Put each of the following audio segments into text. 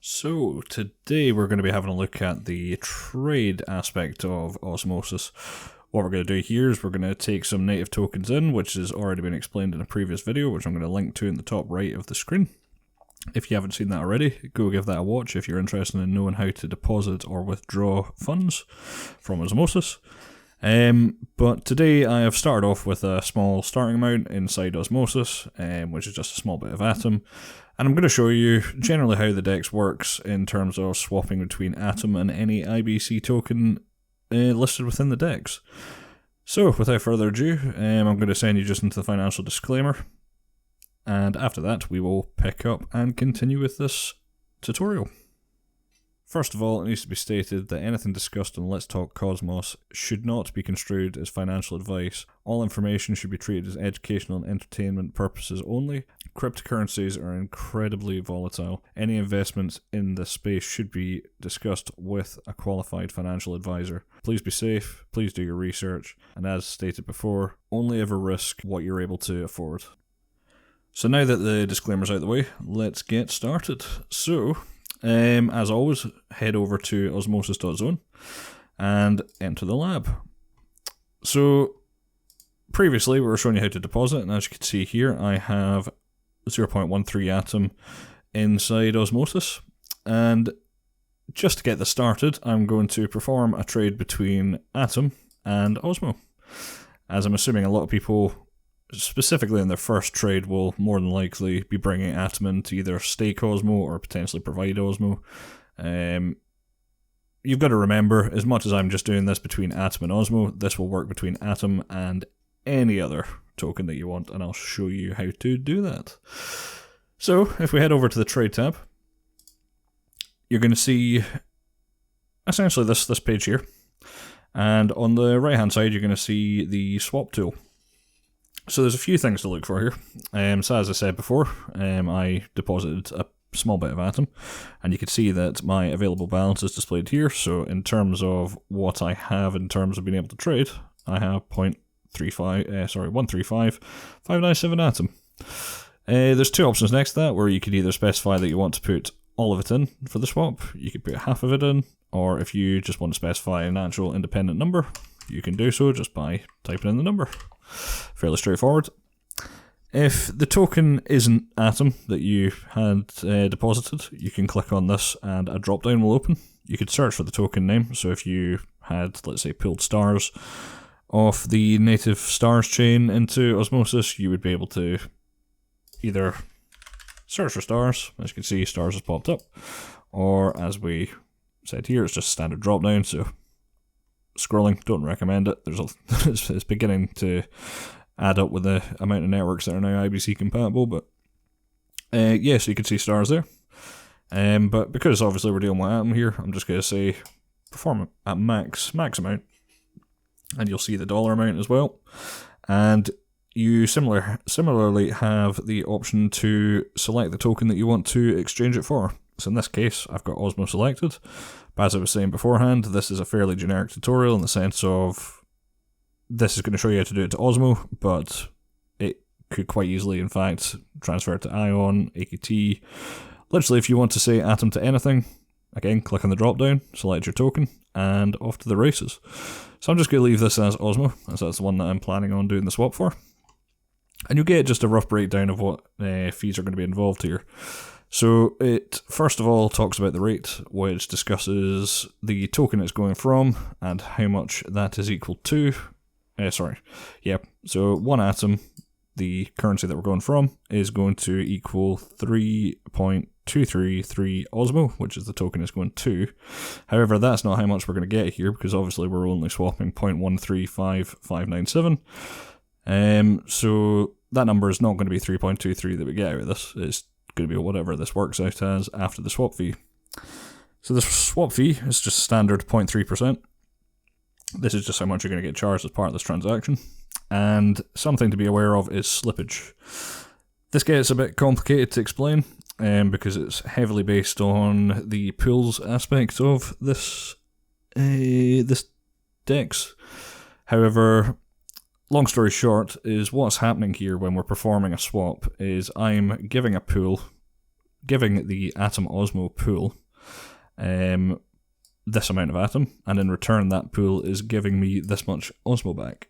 So today we're going to be having a look at the trade aspect of Osmosis. What we're going to do here is we're going to take some native tokens in, which has already been explained in a previous video, which I'm going to link to in the top right of the screen. If you haven't seen that already, go give that a watch if you're interested in knowing how to deposit or withdraw funds from Osmosis. But today I have started off with a small starting amount inside Osmosis, which is just a small bit of Atom. And I'm going to show you generally how the DEX works in terms of swapping between Atom and any IBC token listed within the DEX. So, without further ado, I'm going to send you just into the financial disclaimer. And after that, we will pick up and continue with this tutorial. First of all, it needs to be stated that anything discussed on Let's Talk Cosmos should not be construed as financial advice. All information should be treated as educational and entertainment purposes only. Cryptocurrencies are incredibly volatile. Any investments in this space should be discussed with a qualified financial advisor. Please be safe, please do your research, and as stated before, only ever risk what you're able to afford. So now that the disclaimer's out of the way, let's get started. So, as always, head over to osmosis.zone and enter the lab. So, previously we were showing you how to deposit, and as you can see here, I have 0.13 Atom inside Osmosis. And just to get this started, I'm going to perform a trade between Atom and Osmo. As I'm assuming a lot of people, specifically in their first trade, will more than likely be bringing Atom in to either stake Osmo or potentially provide Osmo. You've got to remember, as much as I'm just doing this between Atom and Osmo, this will work between Atom and any other token that you want, and I'll show you how to do that. So, if we head over to the trade tab, you're going to see essentially this page here, and on the right hand side you're going to see the swap tool. So there's a few things to look for here. So as I said before, I deposited a small bit of Atom, and you can see that my available balance is displayed here. So in terms of what I have in terms of being able to trade, I have 135,597 Atom. There's two options next to that, where you could either specify that you want to put all of it in for the swap, you could put half of it in, or if you just want to specify an actual independent number, you can do so just by typing in the number. Fairly straightforward. If the token isn't Atom that you had deposited, you can click on this and a drop down will open. You could search for the token name, so if you had, let's say, pulled stars off the native stars chain into Osmosis, you would be able to either search for stars, as you can see stars has popped up, or as we said here, it's just standard drop down, so scrolling, don't recommend it. It's beginning to add up with the amount of networks that are now IBC compatible, but yeah, so you can see stars there. But because obviously we're dealing with Atom here, I'm just going to say perform at max amount, and you'll see the dollar amount as well. And you similarly have the option to select the token that you want to exchange it for. So in this case, I've got Osmo selected. But as I was saying beforehand, this is a fairly generic tutorial in the sense of this is going to show you how to do it to Osmo, but it could quite easily, in fact, transfer it to Ion, AKT. Literally, if you want to say Atom to anything, again, click on the drop down, select your token, and off to the races. So I'm just going to leave this as Osmo, as that's the one that I'm planning on doing the swap for. And you'll get just a rough breakdown of what fees are going to be involved here. So it first of all talks about the rate, which discusses the token it's going from and how much that is equal to. So 1 Atom, the currency that we're going from, is going to equal 3.233 Osmo, which is the token it's going to. However, that's not how much we're going to get here, because obviously we're only swapping 0.135597. So that number is not going to be 3.23 that we get out of this. It's going to be whatever this works out as after the swap fee. So the swap fee is just standard 0.3%. This is just how much you're going to get charged as part of this transaction. And something to be aware of is slippage. This gets a bit complicated to explain because it's heavily based on the pools aspect of this DEX. However, long story short is what's happening here when we're performing a swap is I'm giving a pool giving the atom Osmo pool this amount of atom, and in return that pool is giving me this much Osmo back.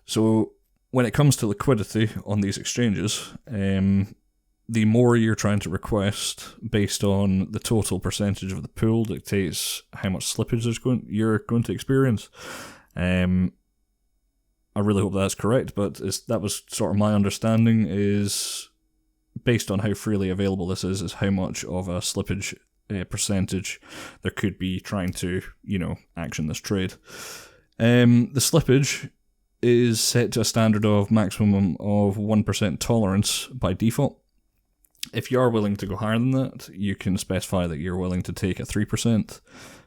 So when it comes to liquidity on these exchanges, the more you're trying to request based on the total percentage of the pool dictates how much slippage you're going to experience. I really hope that's correct, but that was sort of my understanding, is based on how freely available this is how much of a slippage percentage there could be trying to, action this trade. The slippage is set to a standard of maximum of 1% tolerance by default. If you are willing to go higher than that, you can specify that you're willing to take a 3%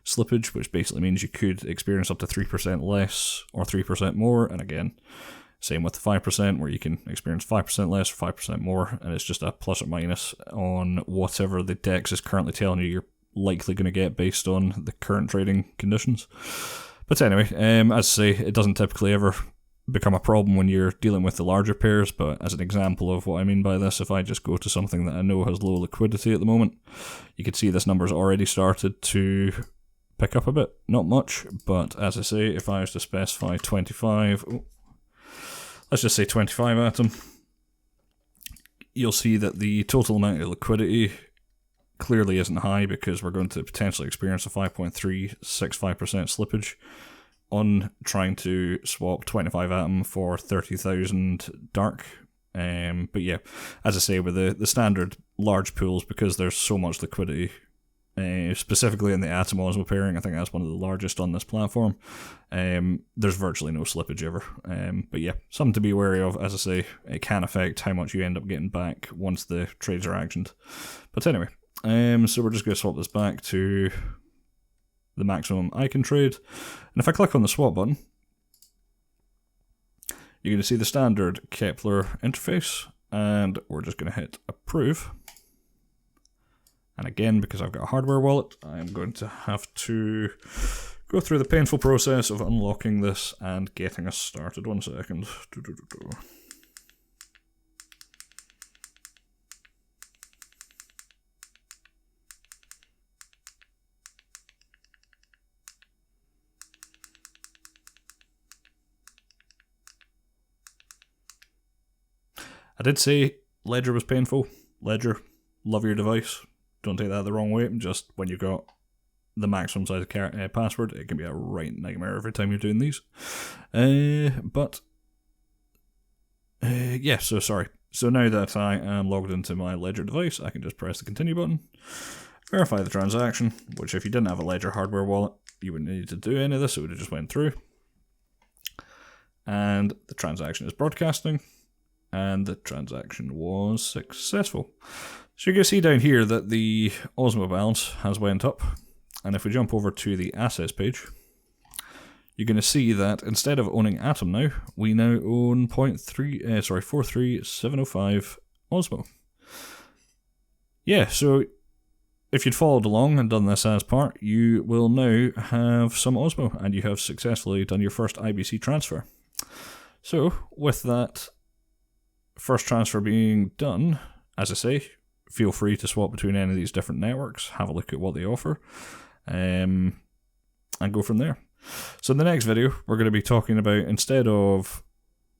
slippage, which basically means you could experience up to 3% less or 3% more, and again, same with the 5%, where you can experience 5% less or 5% more, and it's just a plus or minus on whatever the DEX is currently telling you you're likely going to get based on the current trading conditions. But anyway, as I say, it doesn't typically ever become a problem when you're dealing with the larger pairs, but as an example of what I mean by this, if I just go to something that I know has low liquidity at the moment, you can see this number's already started to pick up a bit. Not much, but as I say, if I was to specify 25, let's just say 25 atom, you'll see that the total amount of liquidity clearly isn't high, because we're going to potentially experience a 5.365% slippage on trying to swap 25 atom for 30,000 dark. But yeah, as I say, with the standard large pools, because there's so much liquidity, specifically in the atom Osmo pairing, I think that's one of the largest on this platform, there's virtually no slippage ever. But yeah, something to be wary of. As I say, it can affect how much you end up getting back once the trades are actioned. But anyway, so we're just going to swap this back to the maximum I can trade. And if I click on the swap button, you're going to see the standard Kepler interface, and we're just going to hit approve. And again, because I've got a hardware wallet, I'm going to have to go through the painful process of unlocking this and getting us started. 1 second. I did say Ledger was painful. Ledger, love your device. Don't take that the wrong way. Just when you've got the maximum size password, it can be a right nightmare every time you're doing these. Yeah, so sorry. So now that I am logged into my Ledger device, I can just press the continue button, verify the transaction, which if you didn't have a Ledger hardware wallet, you wouldn't need to do any of this, it would have just went through. And the transaction is broadcasting, and the transaction was successful. So you can see down here that the Osmo balance has went up, and if we jump over to the assets page, you're going to see that instead of owning Atom now, we now own 43705 Osmo. Yeah, so if you'd followed along and done this as part, you will now have some Osmo, and you have successfully done your first IBC transfer. So with that first transfer being done, as I say, feel free to swap between any of these different networks, have a look at what they offer, and go from there. So in the next video, we're going to be talking about, instead of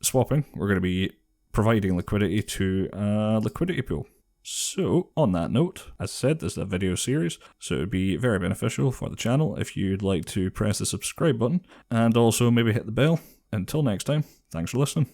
swapping, we're going to be providing liquidity to a liquidity pool. So on that note, as I said, this is a video series, so it would be very beneficial for the channel if you'd like to press the subscribe button and also maybe hit the bell. Until next time, thanks for listening.